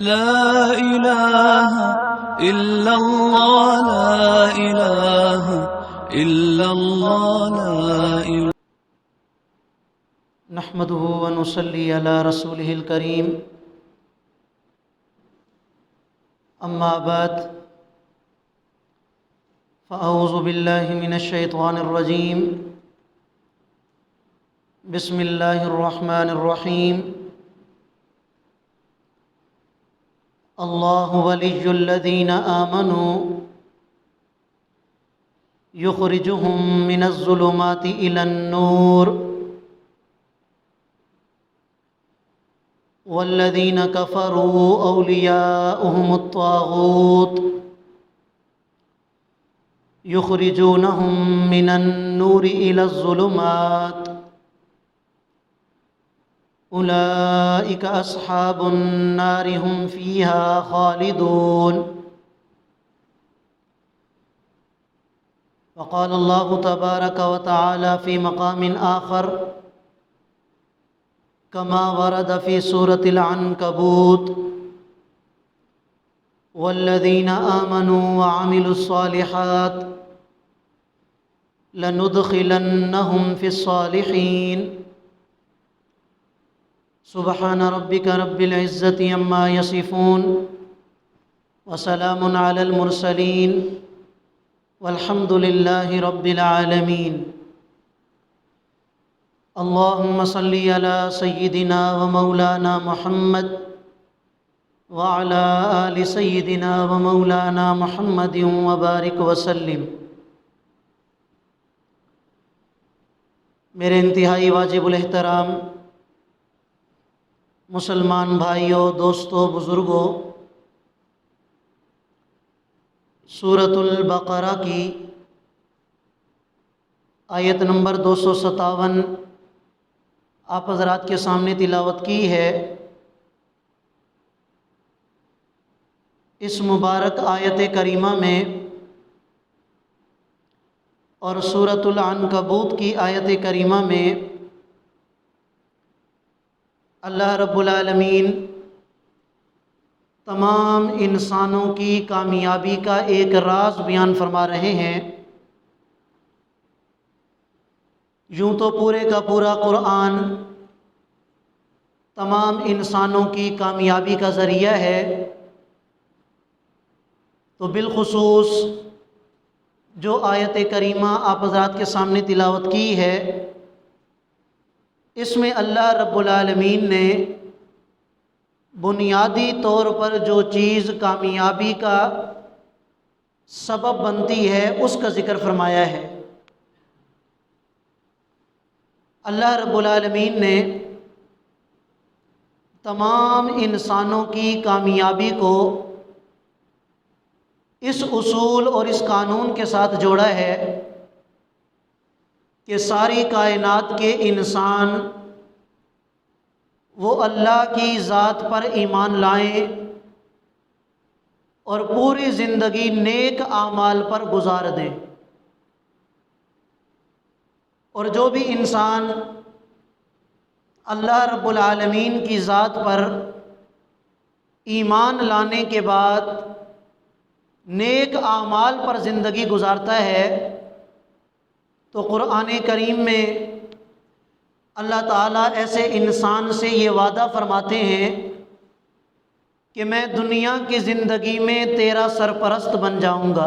لا إله إلا الله لا إله إلا الله لا إله نحمده ونصلي على رسوله الكريم أما بعد فأعوذ بالله من الشيطان الرجيم بسم الله الرحمن الرحيم الله ولي الذين آمنوا يخرجهم من الظلمات إلى النور والذين كفروا أولياؤهم الطاغوت يخرجونهم من النور إلى الظلمات أولئك أصحاب النار هم فيها خالدون. وقال الله تبارك وتعالى في مقام آخر كما ورد في سورة العنكبوت والذين آمنوا وعملوا الصالحات لندخلنهم في الصالحين سبحان ربك رب العزة عما يصفون وسلام على المرسلين والحمد لله رب العالمين. اللهم صل على سيدنا ومولانا محمد وعلى آل سيدنا ومولانا محمد وبارك وسلم. میرے انتہائی واجب الاحترام مسلمان بھائیوں، دوستوں، بزرگوں، سورۃ البقرہ کی آیت نمبر 257 آپ حضرات کے سامنے تلاوت کی ہے. اس مبارک آیت کریمہ میں اور سورۃ العنکبوت کی آیت کریمہ میں اللہ رب العالمین تمام انسانوں کی کامیابی کا ایک راز بیان فرما رہے ہیں. یوں تو پورے کا پورا قرآن تمام انسانوں کی کامیابی کا ذریعہ ہے، تو بالخصوص جو آیت کریمہ آپ حضرات کے سامنے تلاوت کی ہے، اس میں اللہ رب العالمین نے بنیادی طور پر جو چیز کامیابی کا سبب بنتی ہے اس کا ذکر فرمایا ہے. اللہ رب العالمین نے تمام انسانوں کی کامیابی کو اس اصول اور اس قانون کے ساتھ جوڑا ہے کہ ساری کائنات کے انسان وہ اللہ کی ذات پر ایمان لائیں اور پوری زندگی نیک اعمال پر گزار دیں. اور جو بھی انسان اللہ رب العالمین کی ذات پر ایمان لانے کے بعد نیک اعمال پر زندگی گزارتا ہے، تو قرآن کریم میں اللہ تعالیٰ ایسے انسان سے یہ وعدہ فرماتے ہیں کہ میں دنیا کی زندگی میں تیرا سرپرست بن جاؤں گا،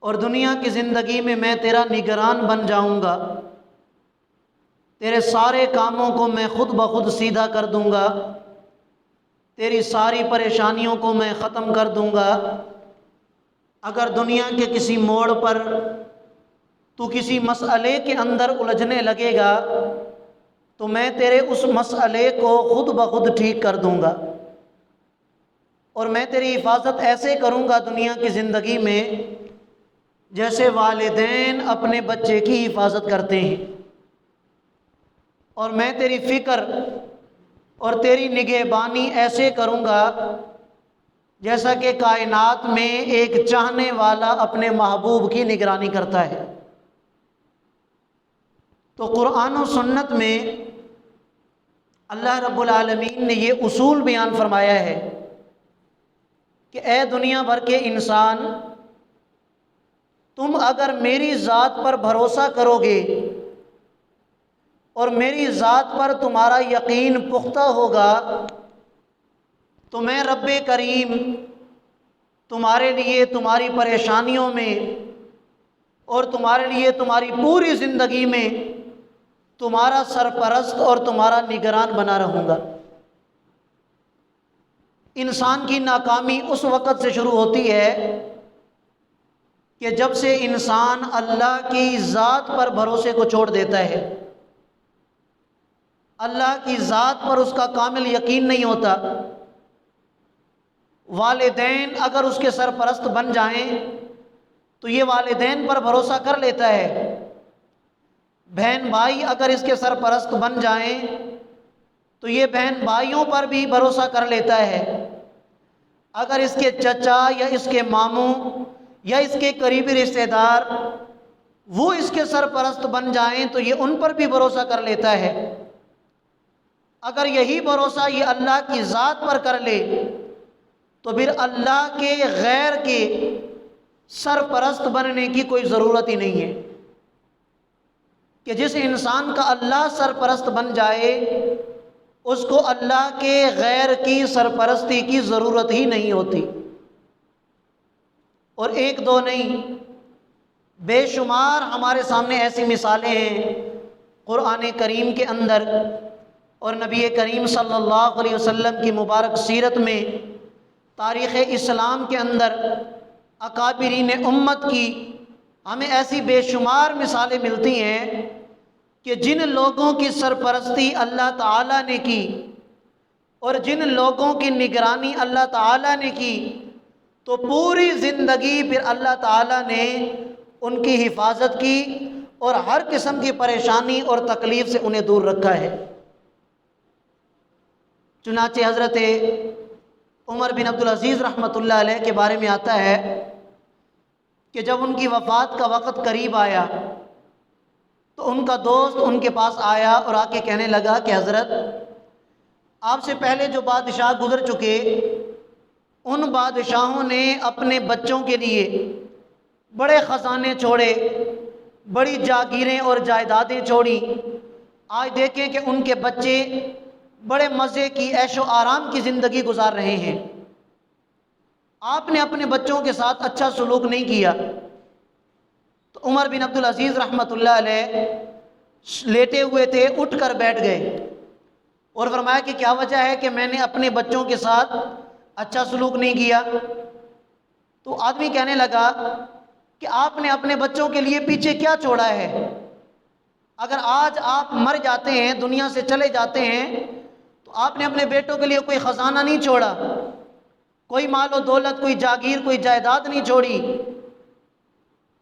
اور دنیا کی زندگی میں میں تیرا نگران بن جاؤں گا، تیرے سارے کاموں کو میں خود بخود سیدھا کر دوں گا، تیری ساری پریشانیوں کو میں ختم کر دوں گا. اگر دنیا کے کسی موڑ پر تو کسی مسئلے کے اندر الجھنے لگے گا تو میں تیرے اس مسئلے کو خود بخود ٹھیک کر دوں گا، اور میں تیری حفاظت ایسے کروں گا دنیا کی زندگی میں جیسے والدین اپنے بچے کی حفاظت کرتے ہیں، اور میں تیری فکر اور تیری نگہبانی ایسے کروں گا جیسا کہ کائنات میں ایک چاہنے والا اپنے محبوب کی نگرانی کرتا ہے. تو قرآن و سنت میں اللہ رب العالمین نے یہ اصول بیان فرمایا ہے کہ اے دنیا بھر کے انسان، تم اگر میری ذات پر بھروسہ کرو گے اور میری ذات پر تمہارا یقین پختہ ہوگا تو میں رب کریم تمہارے لیے تمہاری پریشانیوں میں اور تمہارے لیے تمہاری پوری زندگی میں تمہارا سرپرست اور تمہارا نگران بنا رہوں گا۔ انسان کی ناکامی اس وقت سے شروع ہوتی ہے کہ جب سے انسان اللہ کی ذات پر بھروسے کو چھوڑ دیتا ہے، اللہ کی ذات پر اس کا کامل یقین نہیں ہوتا۔ والدین اگر اس کے سرپرست بن جائیں تو یہ والدین پر بھروسہ کر لیتا ہے، بہن بھائی اگر اس کے سرپرست بن جائیں تو یہ بہن بھائیوں پر بھی بھروسہ کر لیتا ہے، اگر اس کے چچا یا اس کے ماموں یا اس کے قریبی رشتہ دار وہ اس کے سرپرست بن جائیں تو یہ ان پر بھی بھروسہ کر لیتا ہے۔ اگر یہی بھروسہ یہ اللہ کی ذات پر کر لے تو پھر اللہ کے غیر کے سرپرست بننے کی کوئی ضرورت ہی نہیں ہے، کہ جس انسان کا اللہ سرپرست بن جائے اس کو اللہ کے غیر کی سرپرستی کی ضرورت ہی نہیں ہوتی۔ اور ایک دو نہیں، بے شمار ہمارے سامنے ایسی مثالیں ہیں قرآن کریم کے اندر اور نبی کریم صلی اللہ علیہ وسلم کی مبارک سیرت میں، تاریخ اسلام کے اندر اکابرین امت کی ہمیں ایسی بے شمار مثالیں ملتی ہیں کہ جن لوگوں کی سرپرستی اللہ تعالیٰ نے کی اور جن لوگوں کی نگرانی اللہ تعالیٰ نے کی تو پوری زندگی پھر اللہ تعالیٰ نے ان کی حفاظت کی اور ہر قسم کی پریشانی اور تکلیف سے انہیں دور رکھا ہے۔ چنانچہ حضرت عمر بن عبدالعزیز رحمۃ اللہ علیہ کے بارے میں آتا ہے کہ جب ان کی وفات کا وقت قریب آیا تو ان کا دوست ان کے پاس آیا اور آ کے کہنے لگا کہ حضرت، آپ سے پہلے جو بادشاہ گزر چکے ان بادشاہوں نے اپنے بچوں کے لیے بڑے خزانے چھوڑے، بڑی جاگیریں اور جائیدادیں چھوڑی، آج دیکھیں کہ ان کے بچے بڑے مزے کی عیش و آرام کی زندگی گزار رہے ہیں، آپ نے اپنے بچوں کے ساتھ اچھا سلوک نہیں کیا۔ تو عمر بن عبدالعزیز رحمۃ اللہ علیہ لیٹے ہوئے تھے، اٹھ کر بیٹھ گئے اور فرمایا کہ کیا وجہ ہے کہ میں نے اپنے بچوں کے ساتھ اچھا سلوک نہیں کیا؟ تو آدمی کہنے لگا کہ آپ نے اپنے بچوں کے لیے پیچھے کیا چھوڑا ہے؟ اگر آج آپ مر جاتے ہیں، دنیا سے چلے جاتے ہیں، تو آپ نے اپنے بیٹوں کے لیے کوئی خزانہ نہیں چھوڑا، کوئی مال و دولت، کوئی جاگیر، کوئی جائیداد نہیں چھوڑی۔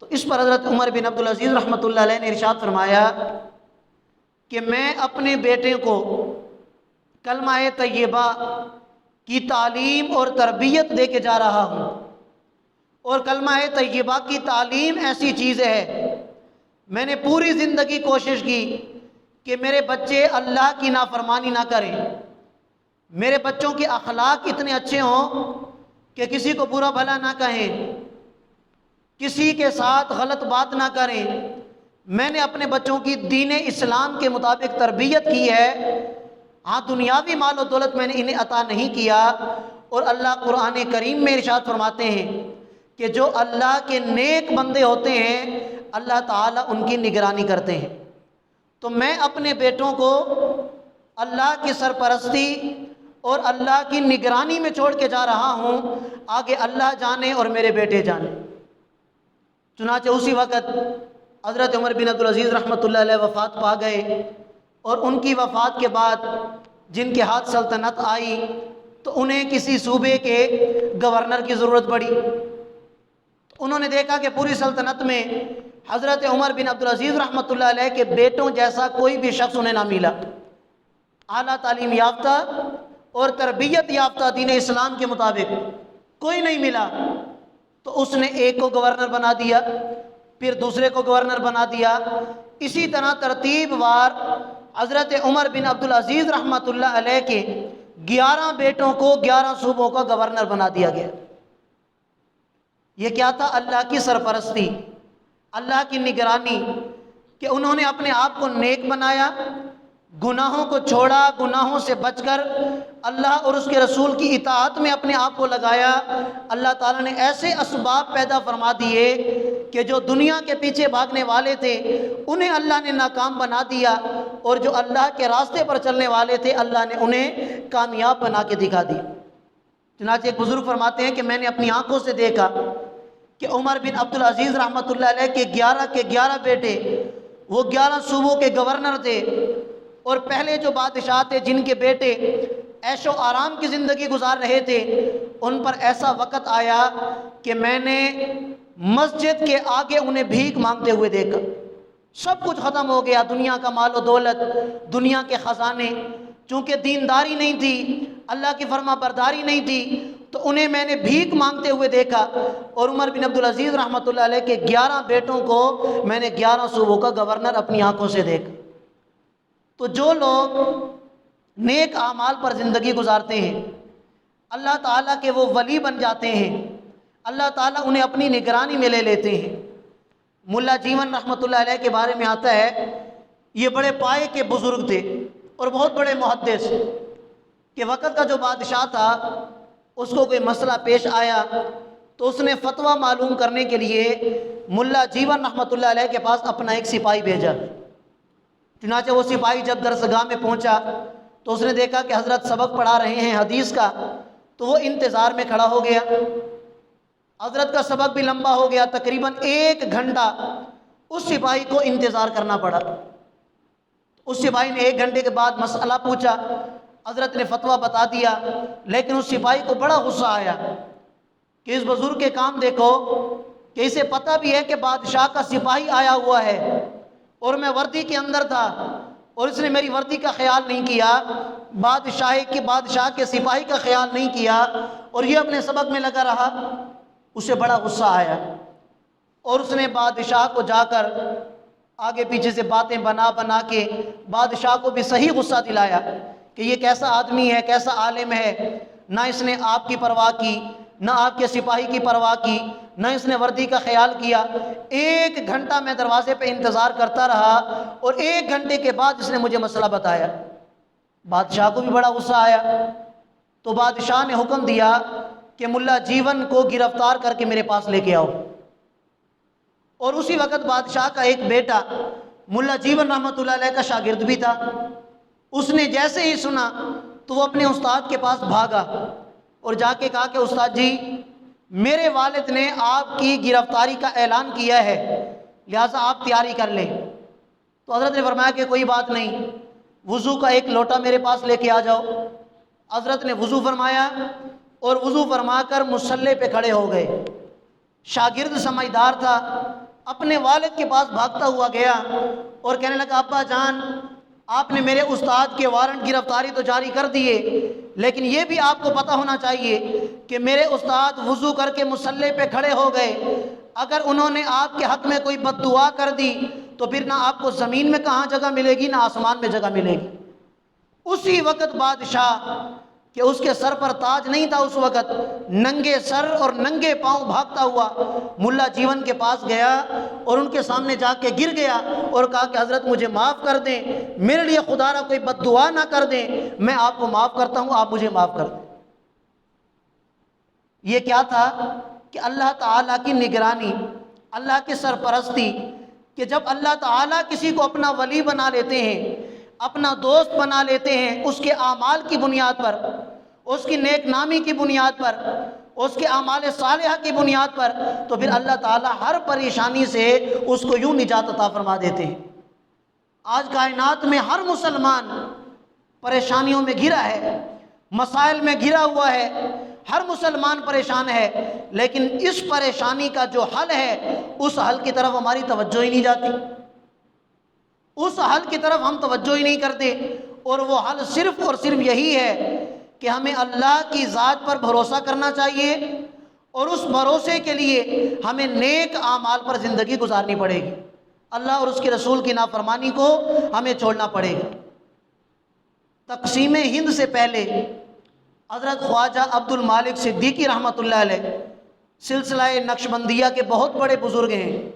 تو اس پر حضرت عمر بن عبدالعزیز رحمۃ اللہ علیہ نے ارشاد فرمایا کہ میں اپنے بیٹے کو کلمہ طیبہ کی تعلیم اور تربیت دے کے جا رہا ہوں، اور کلمہ طیبہ کی تعلیم ایسی چیز ہے، میں نے پوری زندگی کوشش کی کہ میرے بچے اللہ کی نافرمانی نہ کریں، میرے بچوں کے اخلاق اتنے اچھے ہوں کہ کسی کو برا بھلا نہ کہیں، کسی کے ساتھ غلط بات نہ کریں۔ میں نے اپنے بچوں کی دین اسلام کے مطابق تربیت کی ہے، ہاں دنیاوی مال و دولت میں نے انہیں عطا نہیں کیا۔ اور اللہ قرآن کریم میں ارشاد فرماتے ہیں کہ جو اللہ کے نیک بندے ہوتے ہیں اللہ تعالیٰ ان کی نگرانی کرتے ہیں۔ تو میں اپنے بیٹوں کو اللہ کی سرپرستی اور اللہ کی نگرانی میں چھوڑ کے جا رہا ہوں، آگے اللہ جانے اور میرے بیٹے جانے۔ چنانچہ اسی وقت حضرت عمر بن عبدالعزیز رحمۃ اللہ علیہ وفات پا گئے، اور ان کی وفات کے بعد جن کے ہاتھ سلطنت آئی تو انہیں کسی صوبے کے گورنر کی ضرورت پڑی۔ انہوں نے دیکھا کہ پوری سلطنت میں حضرت عمر بن عبدالعزیز رحمۃ اللہ علیہ کے بیٹوں جیسا کوئی بھی شخص انہیں نہ ملا، اعلیٰ تعلیم یافتہ اور تربیت یافتہ دین اسلام کے مطابق کوئی نہیں ملا۔ تو اس نے ایک کو گورنر بنا دیا، پھر دوسرے کو گورنر بنا دیا، اسی طرح ترتیب وار حضرت عمر بن عبدالعزیز رحمۃ اللہ علیہ کے 11 بیٹوں کو 11 صوبوں کا گورنر بنا دیا گیا۔ یہ کیا تھا؟ اللہ کی سرپرستی، اللہ کی نگرانی، کہ انہوں نے اپنے آپ کو نیک بنایا، گناہوں کو چھوڑا، گناہوں سے بچ کر اللہ اور اس کے رسول کی اطاعت میں اپنے آپ کو لگایا۔ اللہ تعالیٰ نے ایسے اسباب پیدا فرما دیے کہ جو دنیا کے پیچھے بھاگنے والے تھے انہیں اللہ نے ناکام بنا دیا، اور جو اللہ کے راستے پر چلنے والے تھے اللہ نے انہیں کامیاب بنا کے دکھا دی۔ چنانچہ ایک بزرگ فرماتے ہیں کہ میں نے اپنی آنکھوں سے دیکھا کہ عمر بن عبدالعزیز رحمۃ اللہ علیہ کے 11 بیٹے وہ 11 صوبوں کے گورنر تھے، اور پہلے جو بادشاہ تھے جن کے بیٹے عیش و آرام کی زندگی گزار رہے تھے، ان پر ایسا وقت آیا کہ میں نے مسجد کے آگے انہیں بھیک مانگتے ہوئے دیکھا۔ سب کچھ ختم ہو گیا، دنیا کا مال و دولت، دنیا کے خزانے، چونکہ دینداری نہیں تھی، اللہ کی فرما برداری نہیں تھی، تو انہیں میں نے بھیک مانگتے ہوئے دیکھا۔ اور عمر بن عبدالعزیز رحمۃ اللہ علیہ کے 11 بیٹوں کو میں نے 11 صوبوں کا گورنر اپنی آنکھوں سے دیکھا۔ تو جو لوگ نیک اعمال پر زندگی گزارتے ہیں، اللہ تعالیٰ کے وہ ولی بن جاتے ہیں، اللہ تعالیٰ انہیں اپنی نگرانی میں لے لیتے ہیں۔ ملا جیون رحمۃ اللہ علیہ کے بارے میں آتا ہے، یہ بڑے پائے کے بزرگ تھے اور بہت بڑے محدث، کہ وقت کا جو بادشاہ تھا اس کو کوئی مسئلہ پیش آیا تو اس نے فتویٰ معلوم کرنے کے لیے ملا جیون رحمۃ اللہ علیہ کے پاس اپنا ایک سپاہی بھیجا۔ چنانچہ وہ سپاہی جب درسگاہ میں پہنچا تو اس نے دیکھا کہ حضرت سبق پڑھا رہے ہیں حدیث کا، تو وہ انتظار میں کھڑا ہو گیا۔ حضرت کا سبق بھی لمبا ہو گیا، تقریباً 1 گھنٹہ اس سپاہی کو انتظار کرنا پڑا۔ اس سپاہی نے 1 گھنٹے کے بعد مسئلہ پوچھا، حضرت نے فتویٰ بتا دیا، لیکن اس سپاہی کو بڑا غصہ آیا کہ اس بزرگ کے کام دیکھو کہ اسے پتہ بھی ہے کہ بادشاہ کا سپاہی آیا ہوا ہے اور میں وردی کے اندر تھا، اور اس نے میری وردی کا خیال نہیں کیا، بادشاہ کے سپاہی کا خیال نہیں کیا، اور یہ اپنے سبق میں لگا رہا۔ اسے بڑا غصہ آیا اور اس نے بادشاہ کو جا کر آگے پیچھے سے باتیں بنا بنا کے بادشاہ کو بھی صحیح غصہ دلایا کہ یہ کیسا آدمی ہے، کیسا عالم ہے، نہ اس نے آپ کی پرواہ کی، نہ آپ کے سپاہی کی پرواہ کی، نہ اس نے وردی کا خیال کیا۔ 1 گھنٹہ میں دروازے پہ انتظار کرتا رہا اور 1 گھنٹے کے بعد اس نے مجھے مسئلہ بتایا۔ بادشاہ کو بھی بڑا غصہ آیا، تو بادشاہ نے حکم دیا کہ ملا جیون کو گرفتار کر کے میرے پاس لے کے آؤ۔ اور اسی وقت بادشاہ کا ایک بیٹا ملا جیون رحمۃ اللہ علیہ کا شاگرد بھی تھا، اس نے جیسے ہی سنا تو وہ اپنے استاد کے پاس بھاگا اور جا کے کہا کہ استاد جی، میرے والد نے آپ کی گرفتاری کا اعلان کیا ہے، لہٰذا آپ تیاری کر لیں۔ تو حضرت نے فرمایا کہ کوئی بات نہیں، وضو کا ایک لوٹا میرے پاس لے کے آ جاؤ۔ حضرت نے وضو فرمایا اور وضو فرما کر مصلی پہ کھڑے ہو گئے۔ شاگرد سمجھدار تھا، اپنے والد کے پاس بھاگتا ہوا گیا اور کہنے لگا، ابا جان، آپ نے میرے استاد کے وارنٹ گرفتاری تو جاری کر دیے، لیکن یہ بھی آپ کو پتہ ہونا چاہیے کہ میرے استاد وضو کر کے مصلی پہ کھڑے ہو گئے، اگر انہوں نے آپ کے حق میں کوئی بد دعا کر دی تو پھر نہ آپ کو زمین میں کہاں جگہ ملے گی، نہ آسمان میں جگہ ملے گی۔ اسی وقت بادشاہ کہ اس کے سر پر تاج نہیں تھا، اس وقت ننگے سر اور ننگے پاؤں بھاگتا ہوا ملا جیون کے پاس گیا اور ان کے سامنے جا کے گر گیا اور کہا کہ حضرت مجھے معاف کر دیں، میرے لیے خدا را کوئی بد دعا نہ کر دیں، میں آپ کو معاف کرتا ہوں، آپ مجھے معاف کر دیں۔ یہ کیا تھا کہ اللہ تعالیٰ کی نگرانی، اللہ کی سرپرستی، کہ جب اللہ تعالیٰ کسی کو اپنا ولی بنا لیتے ہیں، اپنا دوست بنا لیتے ہیں، اس کے اعمال کی بنیاد پر، اس کی نیک نامی کی بنیاد پر، اس کے اعمال صالحہ کی بنیاد پر، تو پھر اللہ تعالیٰ ہر پریشانی سے اس کو یوں نجات عطا فرما دیتے ہیں۔ آج کائنات میں ہر مسلمان پریشانیوں میں گھرا ہے، مسائل میں گھرا ہوا ہے، ہر مسلمان پریشان ہے، لیکن اس پریشانی کا جو حل ہے اس حل کی طرف ہماری توجہ ہی نہیں جاتی، اس حل کی طرف ہم توجہ ہی نہیں کرتے، اور وہ حل صرف اور صرف یہی ہے کہ ہمیں اللہ کی ذات پر بھروسہ کرنا چاہیے، اور اس بھروسے کے لیے ہمیں نیک اعمال پر زندگی گزارنی پڑے گی۔ اللہ اور اس کے رسول کی نافرمانی کو ہمیں چھوڑنا پڑے گا۔ تقسیم ہند سے پہلے حضرت خواجہ عبد المالک صدیقی رحمۃ اللہ علیہ سلسلہ نقشبندیہ کے بہت بڑے بزرگ ہیں،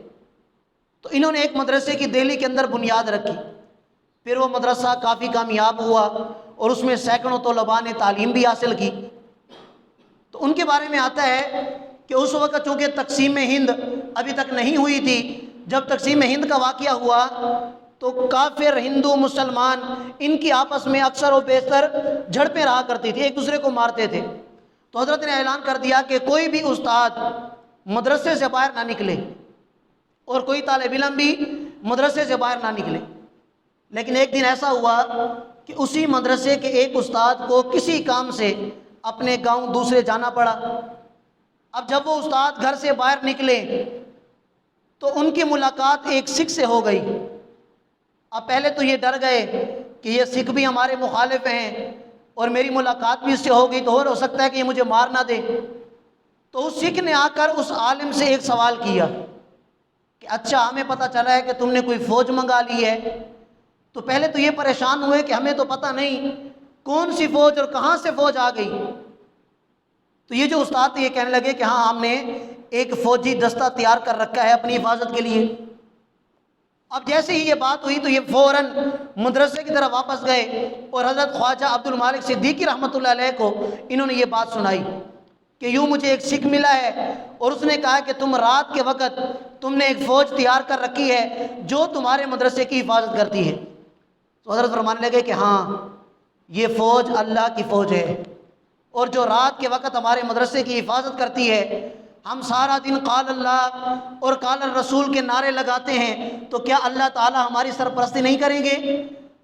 تو انہوں نے ایک مدرسے کی دہلی کے اندر بنیاد رکھی، پھر وہ مدرسہ کافی کامیاب ہوا اور اس میں سینکڑوں طلباء نے تعلیم بھی حاصل کی۔ تو ان کے بارے میں آتا ہے کہ اس وقت چونکہ تقسیم ہند ابھی تک نہیں ہوئی تھی، جب تقسیم ہند کا واقعہ ہوا تو کافر ہندو مسلمان ان کی آپس میں اکثر و بیشتر جھڑپیں رہا کرتی تھی، ایک دوسرے کو مارتے تھے۔ تو حضرت نے اعلان کر دیا کہ کوئی بھی استاد مدرسے سے باہر نہ نکلے اور کوئی طالب علم بھی مدرسے سے باہر نہ نکلے۔ لیکن ایک دن ایسا ہوا کہ اسی مدرسے کے ایک استاد کو کسی کام سے اپنے گاؤں دوسرے جانا پڑا۔ اب جب وہ استاد گھر سے باہر نکلے تو ان کی ملاقات ایک سکھ سے ہو گئی۔ اب پہلے تو یہ ڈر گئے کہ یہ سکھ بھی ہمارے مخالف ہیں اور میری ملاقات بھی اس سے ہو گئی تو ہو سکتا ہے کہ یہ مجھے مار نہ دے۔ تو اس سکھ نے آ کر اس عالم سے ایک سوال کیا کہ اچھا ہمیں پتہ چلا ہے کہ تم نے کوئی فوج منگا لی ہے۔ تو پہلے تو یہ پریشان ہوئے کہ ہمیں تو پتہ نہیں کون سی فوج اور کہاں سے فوج آ گئی۔ تو یہ جو استاد یہ کہنے لگے کہ ہاں ہم نے ایک فوجی دستہ تیار کر رکھا ہے اپنی حفاظت کے لیے۔ اب جیسے ہی یہ بات ہوئی تو یہ فوراً مدرسے کی طرف واپس گئے اور حضرت خواجہ عبد المالک صدیقی رحمۃ اللہ علیہ کو انہوں نے یہ بات سنائی کہ یوں مجھے ایک سکھ ملا ہے اور اس نے کہا کہ تم رات کے وقت تم نے ایک فوج تیار کر رکھی ہے جو تمہارے مدرسے کی حفاظت کرتی ہے۔ تو حضرت فرمانے لگے کہ ہاں یہ فوج اللہ کی فوج ہے، اور جو رات کے وقت ہمارے مدرسے کی حفاظت کرتی ہے، ہم سارا دن قال اللہ اور قال الرسول کے نعرے لگاتے ہیں، تو کیا اللہ تعالی ہماری سرپرستی نہیں کریں گے؟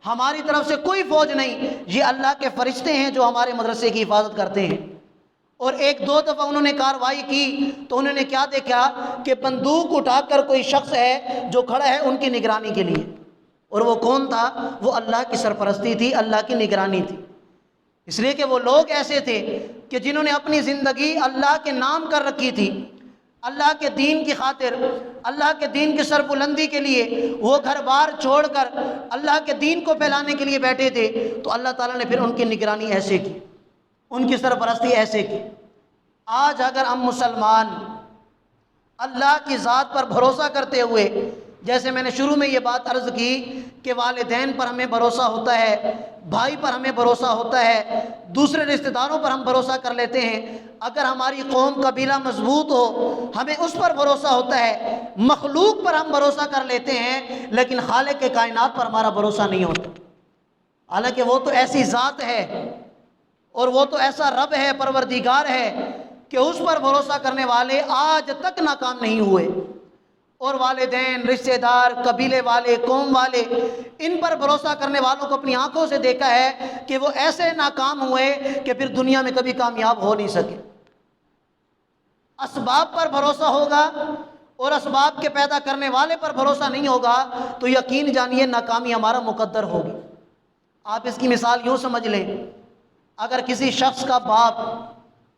ہماری طرف سے کوئی فوج نہیں، یہ اللہ کے فرشتے ہیں جو ہمارے مدرسے کی حفاظت کرتے ہیں۔ اور ایک دو دفعہ انہوں نے کارروائی کی تو انہوں نے کیا دیکھا کہ بندوق اٹھا کر کوئی شخص ہے جو کھڑا ہے ان کی نگرانی کے لیے، اور وہ کون تھا؟ وہ اللہ کی سرپرستی تھی، اللہ کی نگرانی تھی۔ اس لیے کہ وہ لوگ ایسے تھے کہ جنہوں نے اپنی زندگی اللہ کے نام کر رکھی تھی، اللہ کے دین کی خاطر، اللہ کے دین کی سربلندی کے لیے وہ گھر بار چھوڑ کر اللہ کے دین کو پھیلانے کے لیے بیٹھے تھے۔ تو اللہ تعالیٰ نے پھر ان کی نگرانی ایسے کی، ان کی سرپرستی ایسے کی۔ آج اگر ہم مسلمان اللہ کی ذات پر بھروسہ کرتے ہوئے، جیسے میں نے شروع میں یہ بات عرض کی کہ والدین پر ہمیں بھروسہ ہوتا ہے، بھائی پر ہمیں بھروسہ ہوتا ہے، دوسرے رشتہ داروں پر ہم بھروسہ کر لیتے ہیں، اگر ہماری قوم قبیلہ مضبوط ہو ہمیں اس پر بھروسہ ہوتا ہے، مخلوق پر ہم بھروسہ کر لیتے ہیں، لیکن خالق کے کائنات پر ہمارا بھروسہ نہیں ہوتا۔ حالانکہ وہ تو ایسی ذات ہے اور وہ تو ایسا رب ہے، پروردگار ہے، کہ اس پر بھروسہ کرنے والے آج تک ناکام نہیں ہوئے۔ اور والدین، رشتہ دار، قبیلے والے، قوم والے، ان پر بھروسہ کرنے والوں کو اپنی آنکھوں سے دیکھا ہے کہ وہ ایسے ناکام ہوئے کہ پھر دنیا میں کبھی کامیاب ہو نہیں سکے۔ اسباب پر بھروسہ ہوگا اور اسباب کے پیدا کرنے والے پر بھروسہ نہیں ہوگا تو یقین جانیے ناکامی ہمارا مقدر ہوگی۔ آپ اس کی مثال یوں سمجھ لیں، اگر کسی شخص کا باپ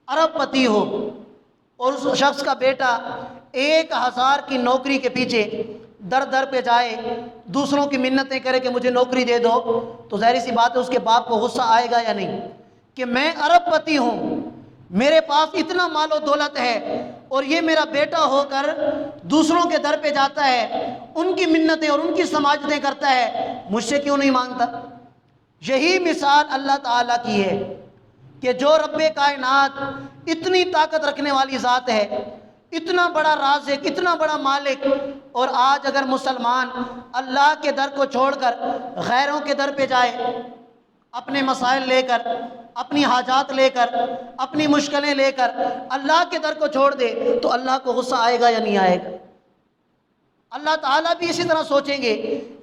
ارب پتی ہو اور اس شخص کا بیٹا 1000 کی نوکری کے پیچھے در در پہ جائے، دوسروں کی منتیں کرے کہ مجھے نوکری دے دو، تو ظاہر سی بات ہے اس کے باپ کو غصہ آئے گا یا نہیں کہ میں ارب پتی ہوں، میرے پاس اتنا مال و دولت ہے اور یہ میرا بیٹا ہو کر دوسروں کے در پہ جاتا ہے، ان کی منتیں اور ان کی سماجتیں کرتا ہے، مجھ سے کیوں نہیں مانگتا؟ یہی مثال اللہ تعالیٰ کی ہے کہ جو رب کائنات اتنی طاقت رکھنے والی ذات ہے، اتنا بڑا رازق، اتنا بڑا مالک، اور آج اگر مسلمان اللہ کے در کو چھوڑ کر غیروں کے در پہ جائے، اپنے مسائل لے کر، اپنی حاجات لے کر، اپنی مشکلیں لے کر اللہ کے در کو چھوڑ دے تو اللہ کو غصہ آئے گا یا نہیں آئے گا؟ اللہ تعالیٰ بھی اسی طرح سوچیں گے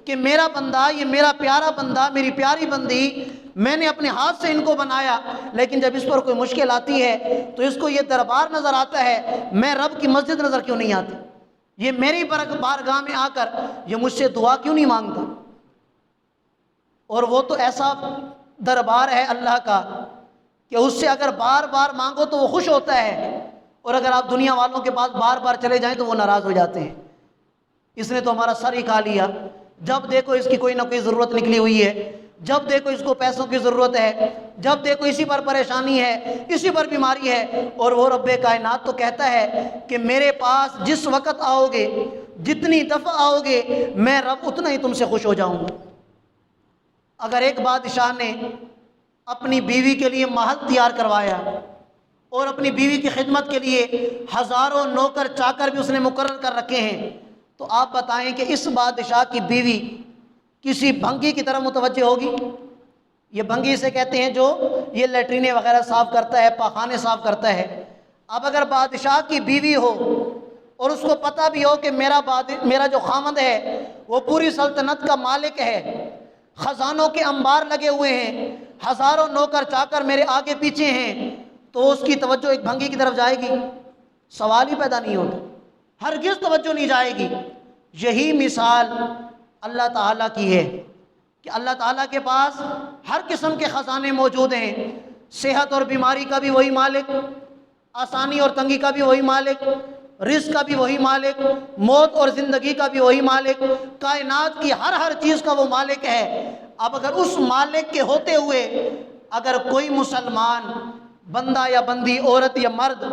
کہ میرا بندہ، یہ میرا پیارا بندہ، میری پیاری بندی، میں نے اپنے ہاتھ سے ان کو بنایا، لیکن جب اس پر کوئی مشکل آتی ہے تو اس کو یہ دربار نظر آتا ہے، میں رب کی مسجد نظر کیوں نہیں آتی؟ یہ میری بارگاہ میں آ کر یہ مجھ سے دعا کیوں نہیں مانگتا؟ اور وہ تو ایسا دربار ہے اللہ کا کہ اس سے اگر بار بار مانگو تو وہ خوش ہوتا ہے، اور اگر آپ دنیا والوں کے پاس بار بار چلے جائیں تو وہ ناراض ہو جاتے ہیں۔ اس نے تو ہمارا سر ہی کھا لیا، جب دیکھو اس کی کوئی نہ کوئی ضرورت نکلی ہوئی ہے، جب دیکھو اس کو پیسوں کی ضرورت ہے، جب دیکھو اسی پر پریشانی ہے، اسی پر بیماری ہے۔ اور وہ رب کائنات تو کہتا ہے کہ میرے پاس جس وقت آؤ گے، جتنی دفعہ آؤ گے، میں رب اتنا ہی تم سے خوش ہو جاؤں گا۔ اگر ایک بادشاہ نے اپنی بیوی کے لیے محل تیار کروایا اور اپنی بیوی کی خدمت کے لیے ہزاروں نوکر چاکر بھی اس نے مقرر کر رکھے ہیں، تو آپ بتائیں کہ اس بادشاہ کی بیوی کسی بھنگی کی طرف متوجہ ہوگی؟ یہ بھنگی سے کہتے ہیں جو یہ لیٹرینے وغیرہ صاف کرتا ہے، پاخانے صاف کرتا ہے۔ اب اگر بادشاہ کی بیوی ہو اور اس کو پتہ بھی ہو کہ میرا جو خامند ہے وہ پوری سلطنت کا مالک ہے، خزانوں کے انبار لگے ہوئے ہیں، ہزاروں نوکر چاکر میرے آگے پیچھے ہیں، تو اس کی توجہ ایک بھنگی کی طرف جائے گی؟ سوال ہی پیدا نہیں ہوتا، ہرگز توجہ نہیں جائے گی۔ یہی مثال اللہ تعالیٰ کی ہے کہ اللہ تعالیٰ کے پاس ہر قسم کے خزانے موجود ہیں، صحت اور بیماری کا بھی وہی مالک، آسانی اور تنگی کا بھی وہی مالک، رزق کا بھی وہی مالک، موت اور زندگی کا بھی وہی مالک، کائنات کی ہر چیز کا وہ مالک ہے۔ اب اگر اس مالک کے ہوتے ہوئے اگر کوئی مسلمان بندہ یا بندی، عورت یا مرد،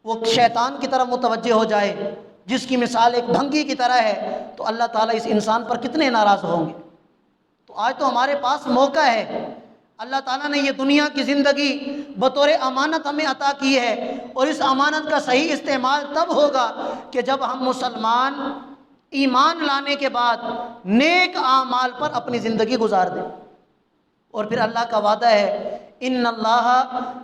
وہ شیطان کی طرف متوجہ ہو جائے جس کی مثال ایک بھنگی کی طرح ہے، تو اللہ تعالیٰ اس انسان پر کتنے ناراض ہوں گے۔ تو آج تو ہمارے پاس موقع ہے، اللہ تعالیٰ نے یہ دنیا کی زندگی بطور امانت ہمیں عطا کی ہے، اور اس امانت کا صحیح استعمال تب ہوگا کہ جب ہم مسلمان ایمان لانے کے بعد نیک اعمال پر اپنی زندگی گزار دیں۔ اور پھر اللہ کا وعدہ ہے ان اللہ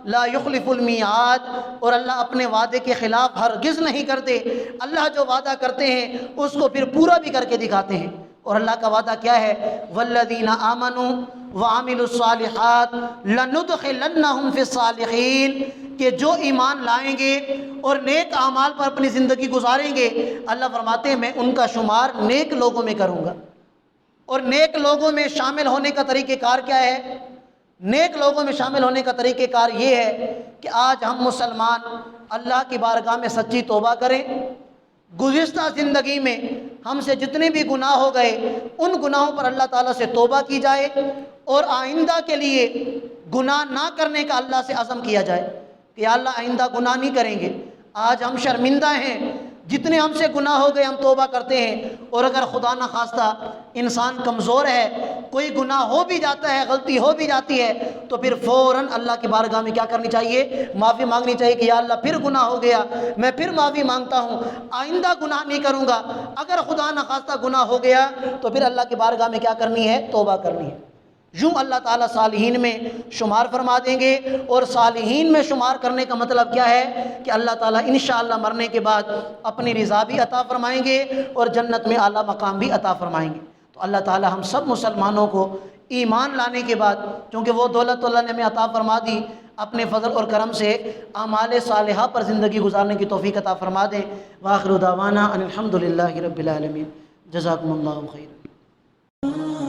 لا یخلف المیعاد، اور اللہ اپنے وعدے کے خلاف ہرگز نہیں کرتے۔ اللہ جو وعدہ کرتے ہیں اس کو پھر پورا بھی کر کے دکھاتے ہیں۔ اور اللہ کا وعدہ کیا ہے؟ والذین آمنوا وعملوا الصالحات لندخلنہم فی الصالحین، کہ جو ایمان لائیں گے اور نیک اعمال پر اپنی زندگی گزاریں گے، اللہ فرماتے ہیں میں ان کا شمار نیک لوگوں میں کروں گا۔ اور نیک لوگوں میں شامل ہونے کا طریقہ کار کیا ہے؟ نیک لوگوں میں شامل ہونے کا طریقہ کار یہ ہے کہ آج ہم مسلمان اللہ کی بارگاہ میں سچی توبہ کریں، گزشتہ زندگی میں ہم سے جتنے بھی گناہ ہو گئے ان گناہوں پر اللہ تعالیٰ سے توبہ کی جائے، اور آئندہ کے لیے گناہ نہ کرنے کا اللہ سے عزم کیا جائے کہ یا اللہ آئندہ گناہ نہیں کریں گے۔ آج ہم شرمندہ ہیں، جتنے ہم سے گناہ ہو گئے ہم توبہ کرتے ہیں، اور اگر خدا نخواستہ انسان کمزور ہے، کوئی گناہ ہو بھی جاتا ہے، غلطی ہو بھی جاتی ہے، تو پھر فوراً اللہ کی بارگاہ میں کیا کرنی چاہیے؟ معافی مانگنی چاہیے کہ یا اللہ پھر گناہ ہو گیا، میں پھر معافی مانگتا ہوں، آئندہ گناہ نہیں کروں گا۔ اگر خدا نخواستہ گناہ ہو گیا تو پھر اللہ کی بارگاہ میں کیا کرنی ہے؟ توبہ کرنی ہے۔ یوں اللہ تعالیٰ صالحین میں شمار فرما دیں گے۔ اور صالحین میں شمار کرنے کا مطلب کیا ہے؟ کہ اللہ تعالیٰ انشاءاللہ مرنے کے بعد اپنی رضا بھی عطا فرمائیں گے اور جنت میں اعلیٰ مقام بھی عطا فرمائیں گے۔ تو اللہ تعالیٰ ہم سب مسلمانوں کو ایمان لانے کے بعد، چونکہ وہ دولت اللہ نے ہمیں عطا فرما دی، اپنے فضل اور کرم سے اعمال صالحہ پر زندگی گزارنے کی توفیق عطا فرما دیں۔ وآخر دعوانا ان الحمد للہ رب العالمین۔ جزاکم اللہ خیر۔